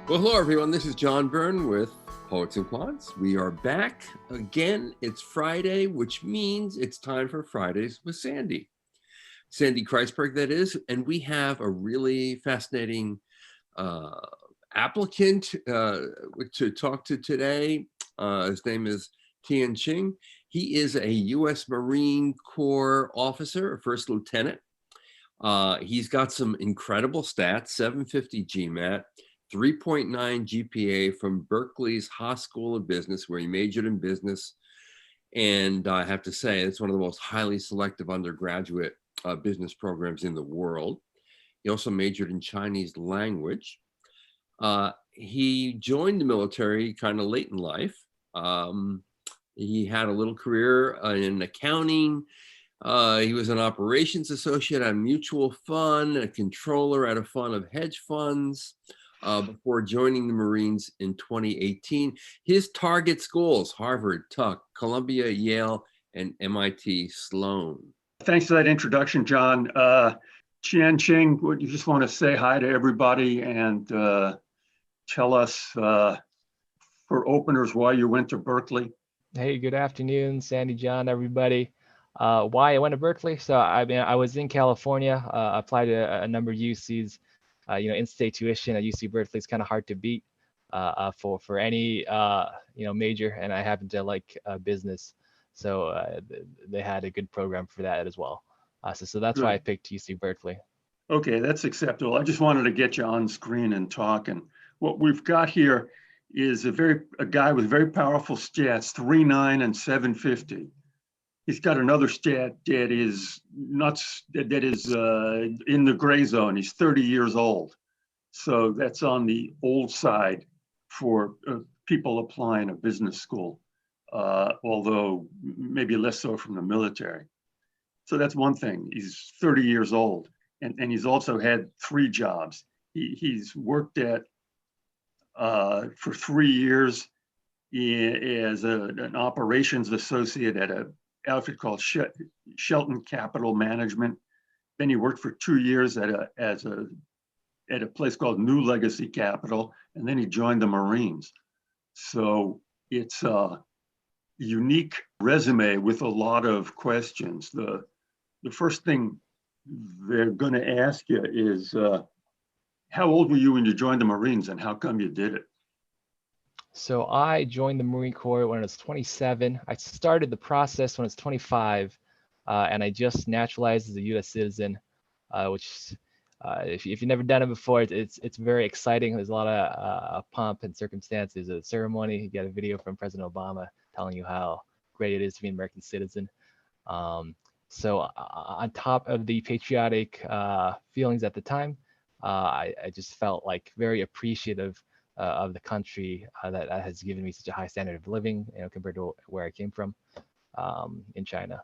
Well, hello, everyone. This is John Byrne with Poets and Quants. We are back again. It's Friday, which means it's time for Fridays with Sandy. Sandy Kreisberg, that is. And we have a really fascinating applicant to talk to today. His name is Tian Ching. He is a U.S. Marine Corps officer, a first lieutenant. He's got some incredible stats, 750 GMAT. 3.9 GPA from Berkeley's Haas School of Business, where he majored in business. And I have to say, it's one of the most highly selective undergraduate business programs in the world. He also majored in Chinese language. He joined the military kind of late in life. He had a little career in accounting. He was an operations associate at a mutual fund, a controller at a fund of hedge funds. Before joining the Marines in 2018. His target schools, Harvard, Tuck, Columbia, Yale, and MIT Sloan. Thanks for that introduction, John. Tian Ching, would you just want to say hi to everybody and tell us, for openers, why you went to Berkeley? Hey, good afternoon, Sandy, John, everybody. Why I went to Berkeley? So I was in California, applied to a number of UCs. In-state tuition at UC Berkeley is kind of hard to beat for any major, and I happen to like business, so they had a good program for that as well. So that's why I picked UC Berkeley. Okay, that's acceptable. I just wanted to get you on screen and talk, and what we've got here is a guy with very powerful stats, 3.9 and 750. He's got another stat that is in the gray zone. He's 30 years old. So that's on the old side for people applying to business school, although maybe less so from the military. So that's one thing. He's 30 years old, and he's also had 3 jobs. He's worked at for 3 years as an operations associate at a outfit called Shelton Capital Management. Then he worked for 2 years at a place called New Legacy Capital, and then he joined the Marines. So it's a unique resume with a lot of questions. The first thing they're going to ask you is, how old were you when you joined the Marines, and how come you did it? So I joined the Marine Corps when I was 27. I started the process when I was 25, and I just naturalized as a U.S. citizen, which, if you've never done it before, it's very exciting. There's a lot of pomp and circumstances. A ceremony. You get a video from President Obama telling you how great it is to be an American citizen. So on top of the patriotic feelings at the time, I just felt like very appreciative of the country that has given me such a high standard of living, compared to where I came from in China.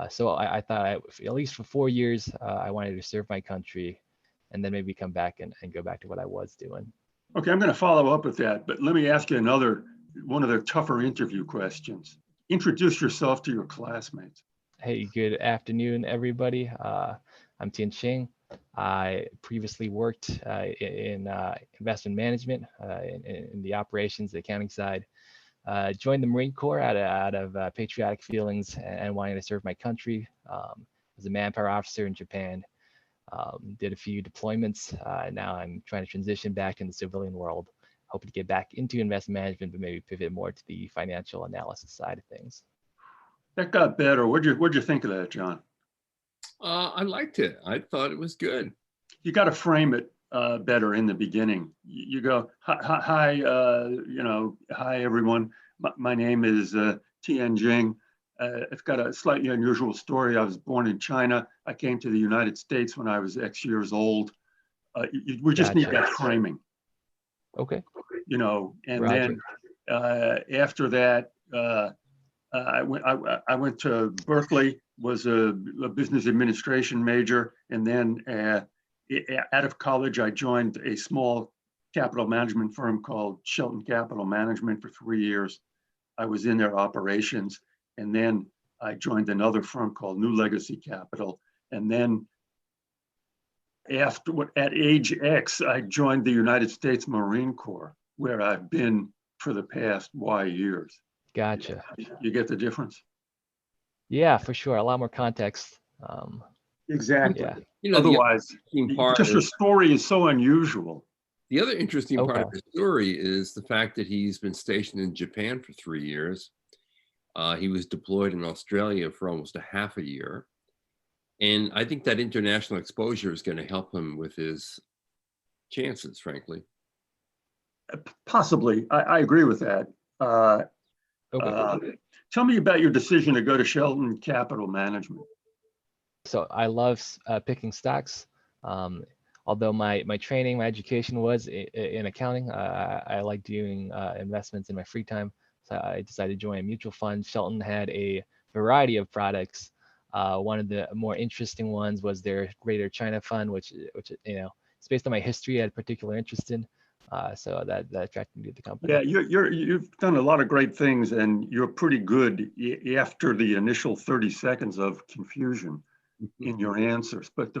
So I thought at least for 4 years, I wanted to serve my country, and then maybe come back and go back to what I was doing. Okay, I'm going to follow up with that, but let me ask you one of the tougher interview questions. Introduce yourself to your classmates. Hey, good afternoon, everybody. I'm Tian Ching. I previously worked in investment management, in the operations, the accounting side. Joined the Marine Corps out of patriotic feelings and wanting to serve my country. As a manpower officer in Japan. Did a few deployments. Now I'm trying to transition back in the civilian world, hoping to get back into investment management, but maybe pivot more to the financial analysis side of things. That got better. What'd you think of that, John? I liked it. I thought it was good. You got to frame it better in the beginning. You go, hi, hi everyone. My name is Tian Ching. I've got a slightly unusual story. I was born in China. I came to the United States when I was X years old. We just need that framing. Okay. And Roger. Then after that, I went to Berkeley, was a business administration major, and then out of college, I joined a small capital management firm called Shelton Capital Management for 3 years. I was in their operations, and then I joined another firm called New Legacy Capital, and then at age X, I joined the United States Marine Corps, where I've been for the past Y years. Gotcha. You get the difference? Yeah, for sure. A lot more context. Exactly. Yeah. You know, Otherwise, because your story is so unusual. the other interesting part of Okay. his story is the fact that he's been stationed in Japan for 3 years. He was deployed in Australia for almost a half a year. And I think that international exposure is going to help him with his chances, frankly. Possibly. I agree with that. Okay. Tell me about your decision to go to Shelton Capital Management. So I love picking stocks. Although my training, my education was in accounting, I like doing investments in my free time. So I decided to join a mutual fund. Shelton had a variety of products. One of the more interesting ones was their Greater China Fund, which it's based on my history I had a particular interest in. So that attracted me to the company. Yeah, you've done a lot of great things, and you're pretty good after the initial 30 seconds of confusion in your answers. But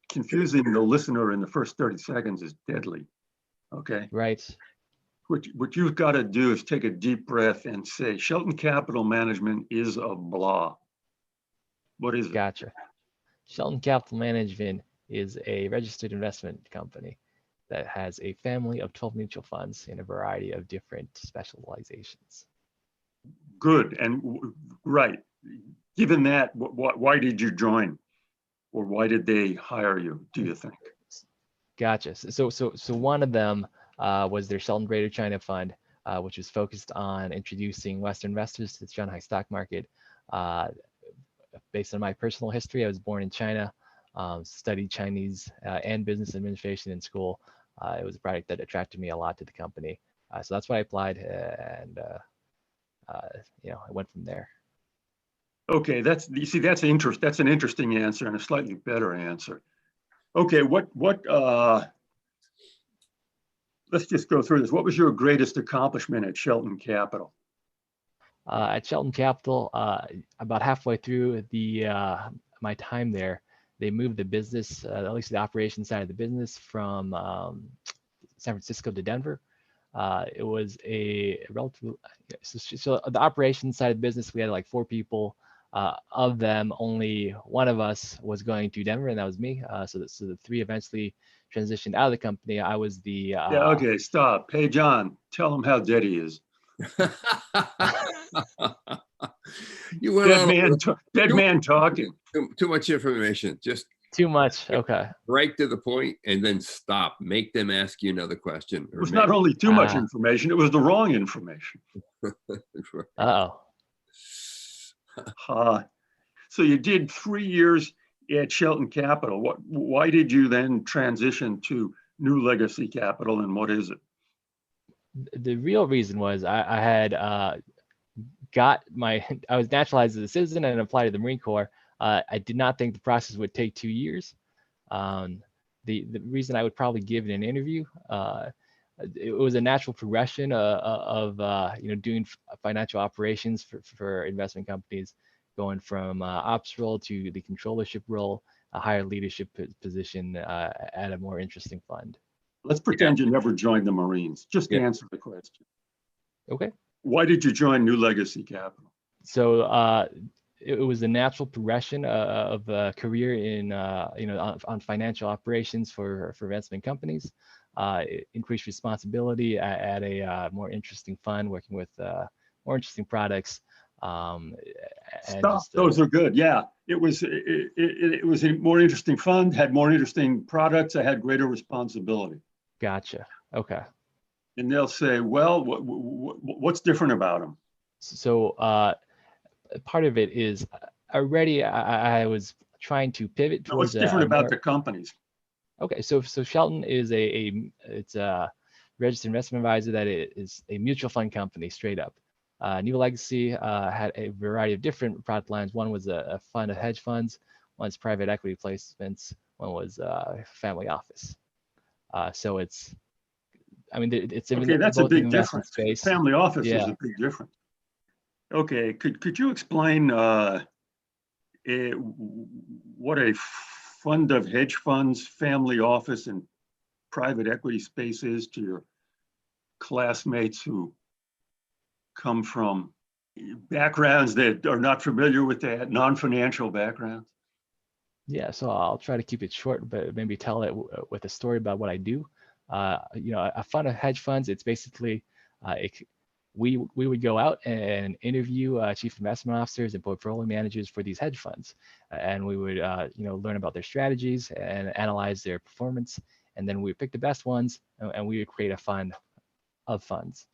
confusing the listener in the first 30 seconds is deadly. Okay. Right. What you've got to do is take a deep breath and say, Shelton Capital Management is a blah. What is it? Gotcha. Shelton Capital Management is a registered investment company that has a family of 12 mutual funds in a variety of different specializations. Good. And right. Given that, why did you join? Or why did they hire you, do you think? Gotcha. So one of them was their Shelton Greater China Fund, which was focused on introducing Western investors to the Shanghai stock market. Based on my personal history, I was born in China, studied Chinese and business administration in school. It was a product that attracted me a lot to the company. So that's why I applied, and I went from there. Okay, that's an interesting answer and a slightly better answer. Okay, let's just go through this. What was your greatest accomplishment at Shelton Capital? At Shelton Capital, about halfway through my time there, they moved the business, at least the operations side of the business, from San Francisco to Denver. It was a relative. So the operations side of the business, we had like 4 people. Of them, only one of us was going to Denver, and that was me. So the 3 eventually transitioned out of the company. I was the. Yeah. Okay. Stop. Hey, John. Tell him how dead he is. You went dead man talking. Too much information. Just too much. Okay. Right to the point, and then stop. Make them ask you another question. It was not only too much information; it was the wrong information. Uh-oh. So you did 3 years at Shelton Capital. Why did you then transition to New Legacy Capital, and what is it? The real reason was I had I was naturalized as a citizen and applied to the Marine Corps. I did not think the process would take 2 years. The reason I would probably give it an interview, it was a natural progression of doing financial operations for investment companies, going from ops role to the controllership role, a higher leadership position at a more interesting fund. Let's pretend you never joined the Marines. Just answer the question. Okay. Why did you join New Legacy Capital? So it was a natural progression of a career in on financial operations for investment companies. Increased responsibility at a more interesting fund, working with more interesting products. Those are good. Yeah, it was a more interesting fund, had more interesting products. I had greater responsibility. Gotcha. Okay. And they'll say, well, what's different about them? So part of it is already I was trying to pivot towards. What's different about the companies? Okay, so Shelton is it's a registered investment advisor that is a mutual fund company, straight up. New Legacy had a variety of different product lines. One was a fund of hedge funds, one's private equity placements, one was family office. So it's okay, that's a big difference. Space. Family office is a big difference. Okay, could you explain what a fund of hedge funds, family office, and private equity spaces to your classmates who come from backgrounds that are not familiar with that, non-financial backgrounds? Yeah, so I'll try to keep it short, but maybe tell it with a story about what I do. A fund of hedge funds, it's basically, we would go out and interview chief investment officers and portfolio managers for these hedge funds, and we would learn about their strategies and analyze their performance, and then we would pick the best ones, and we would create a fund of funds.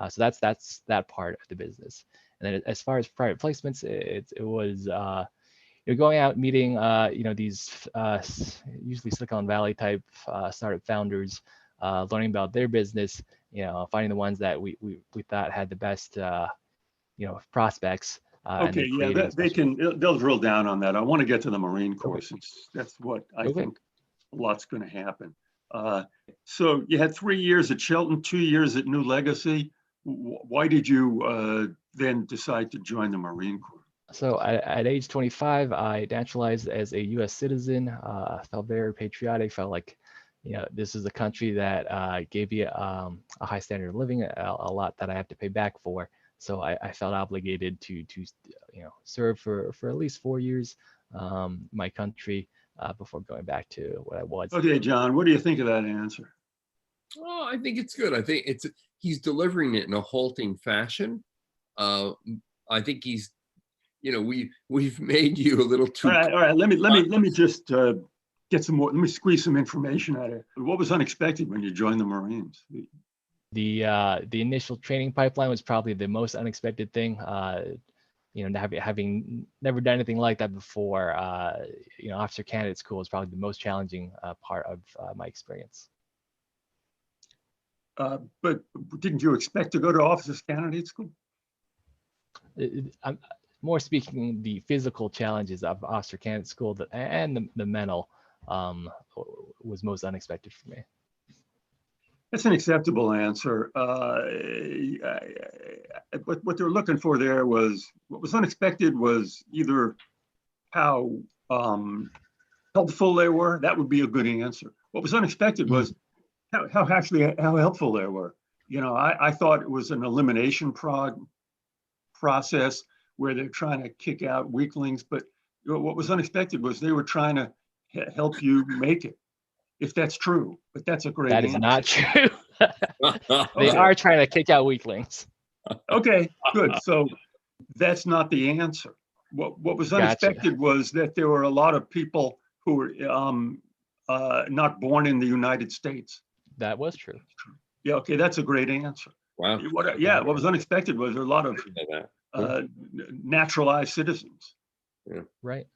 So that's that part of the business. And then as far as private placements, it was you're going out meeting these usually Silicon Valley type startup founders, learning about their business, finding the ones that we thought had the best prospects. And Okay, then yeah, creating they'll drill down on that. I want to get to the Marine Corps Okay. since that's what I Okay. think a lot's going to happen. So you had 3 years at Shelton, 2 years at New Legacy. Why did you then decide to join the Marine Corps? So at age 25, I naturalized as a U.S. citizen. Felt very patriotic. Felt like, this is a country that gave you a high standard of living, a lot that I have to pay back for. So I felt obligated to serve for at least 4 years, my country, before going back to what I was. Okay, John, what do you think of that answer? Oh, I think it's good. I think he's delivering it in a halting fashion. I think he's, we've made you a little too. All right. Let me just get some more. Let me squeeze some information out of it. What was unexpected when you joined the Marines? The initial training pipeline was probably the most unexpected thing. Having never done anything like that before, officer candidate school is probably the most challenging part of my experience. But didn't you expect to go to officers candidate school? I'm more speaking the physical challenges of officer candidate school and the mental was most unexpected for me. That's an acceptable answer. What they're looking for there was, what was unexpected was either how helpful they were. That would be a good answer. What was unexpected was how helpful they were. I thought it was an elimination process where they're trying to kick out weaklings, but what was unexpected was they were trying to help you make it. If that's true, but that's a great answer. That is not true. They are trying to kick out weaklings. Okay, good. So that's not the answer. What was unexpected was that there were a lot of people who were not born in the United States. That was true. Yeah, okay, that's a great answer. Wow. What was unexpected was a lot of naturalized citizens. Yeah. Right.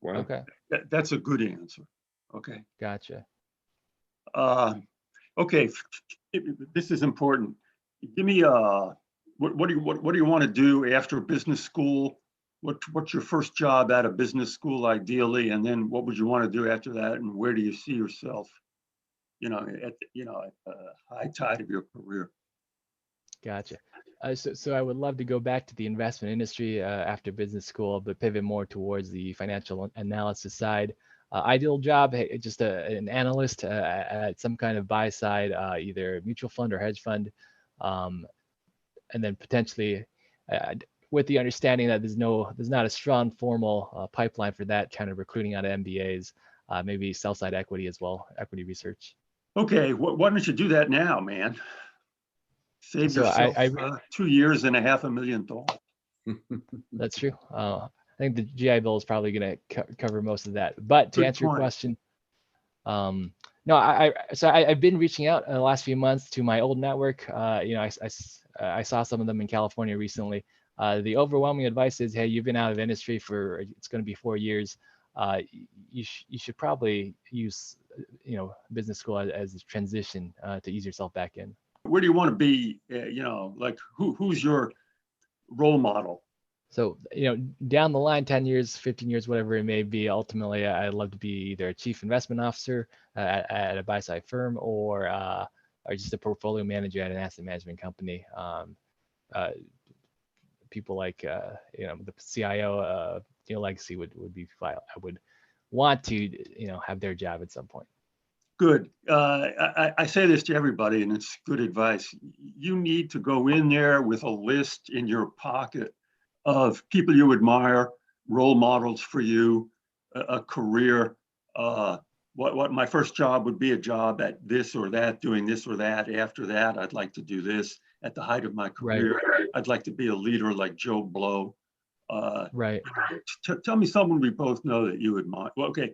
Wow. Okay. That's a good answer. Okay. Gotcha. Okay, this is important. Give me what do you want to do after business school? What's your first job out of business school ideally, and then what would you want to do after that, and where do you see yourself? At the high tide of your career. Gotcha. So I would love to go back to the investment industry after business school, but pivot more towards the financial analysis side. Ideal job, just an analyst at some kind of buy side, either mutual fund or hedge fund, and then potentially with the understanding that there's not a strong formal pipeline for that kind of recruiting out of MBAs, maybe sell side equity as well, equity research. Okay, why don't you do that now, man? Save yourself 2 years and $500,000. That's true. I think the GI Bill is probably going to cover most of that. But to answer your question, no, I've been reaching out in the last few months to my old network. I saw some of them in California recently. The overwhelming advice is, hey, you've been out of industry it's going to be 4 years. You should probably use business school as a transition to ease yourself back in. Where do you want to be? Like who's your role model? So, down the line, 10 years, 15 years, whatever it may be, ultimately, I'd love to be either a chief investment officer at a buy-side firm or just a portfolio manager at an asset management company. People like, the CIO, Legacy would be, I would want to, have their job at some point. Good. I say this to everybody, and it's good advice. You need to go in there with a list in your pocket of people you admire, role models for you, a career. What my first job would be, a job at this or that, doing this or that. After that, I'd like to do this. At the height of my career, I'd like to be a leader like Joe Blow. Right. Tell me someone we both know that you admire. Well, okay,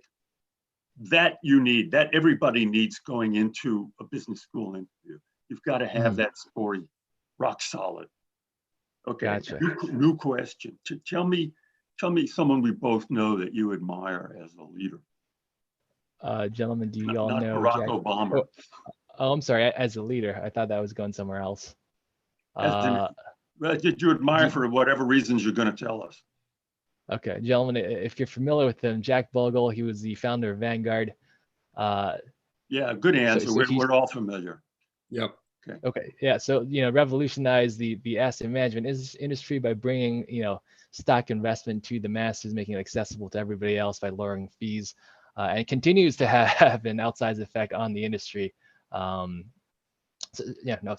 that you need, that everybody needs going into a business school interview. You've got to have that story rock solid. Okay, Gotcha. New question. Tell me someone we both know that you admire as a leader. Gentlemen, do you all Not know Barack Jack? Obama? Oh, I'm sorry. As a leader, I thought that was going somewhere else. Well, did you admire for whatever reasons you're going to tell us? Okay, gentlemen, if you're familiar with him, Jack Bogle, he was the founder of Vanguard. Yeah, good answer. So we're all familiar. Yep. Okay, yeah. So revolutionized the asset management industry by bringing stock investment to the masses, making it accessible to everybody else by lowering fees, and it continues to have an outsized effect on the industry. So, yeah, no,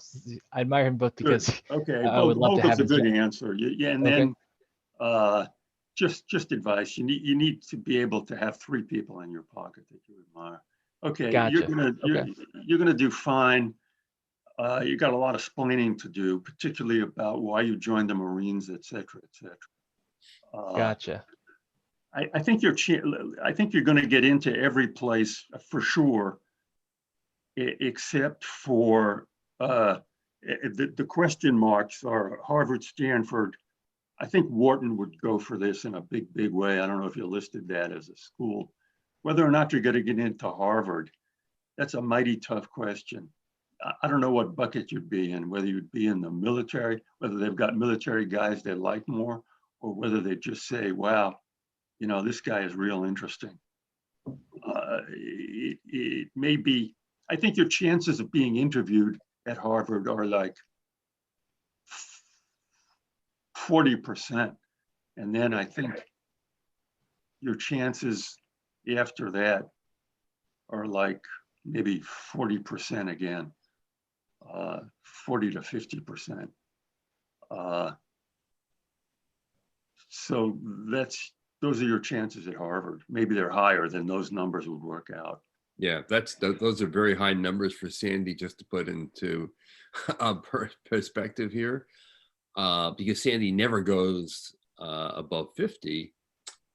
I admire him both because I would love to have a his good job. answer. Yeah, and then just advice. You need to be able to have 3 people in your pocket that you admire. Okay, Gotcha. you're gonna do fine. You got a lot of explaining to do, particularly about why you joined the Marines, et cetera, et cetera. Gotcha. I think you're going to get into every place for sure, except for the question marks are Harvard, Stanford. I think Wharton would go for this in a big way. I don't know if you listed that as a school. Whether or not you're going to get into Harvard, that's a mighty tough question. I don't know what bucket you'd be in, whether you'd be in the military, whether they've got military guys they like more, or whether they just say, wow, this guy is real interesting. It may be, I think your chances of being interviewed at Harvard are like 40%. And then I think your chances after that are like maybe 40% again, 40 to 50%. So those are your chances at Harvard. Maybe they're higher than those numbers would work out. Yeah, those are very high numbers for Sandy, just to put into perspective here, because Sandy never goes above 50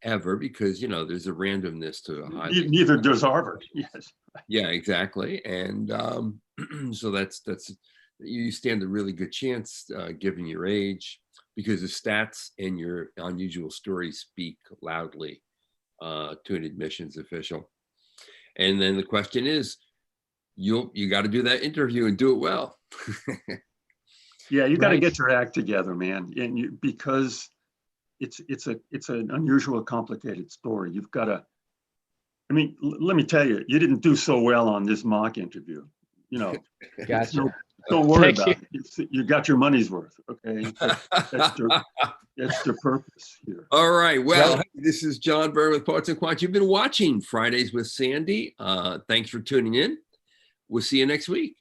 ever, because there's a randomness to a high. Neither does Harvard. Yes. Yeah, exactly, and so that's you stand a really good chance given your age, because the stats and your unusual story speak loudly to an admissions official. And then the question is, you got to do that interview and do it well. Yeah, you got to get your act together, man, and because it's an unusual, complicated story. You've got to. I mean, let me tell you, you didn't do so well on this mock interview. Gotcha. Don't worry about it. You got your money's worth. Okay, that's the purpose here. All right. Well, this is John Byrne with Poets and Quants. You've been watching Fridays with Sandy. Thanks for tuning in. We'll see you next week.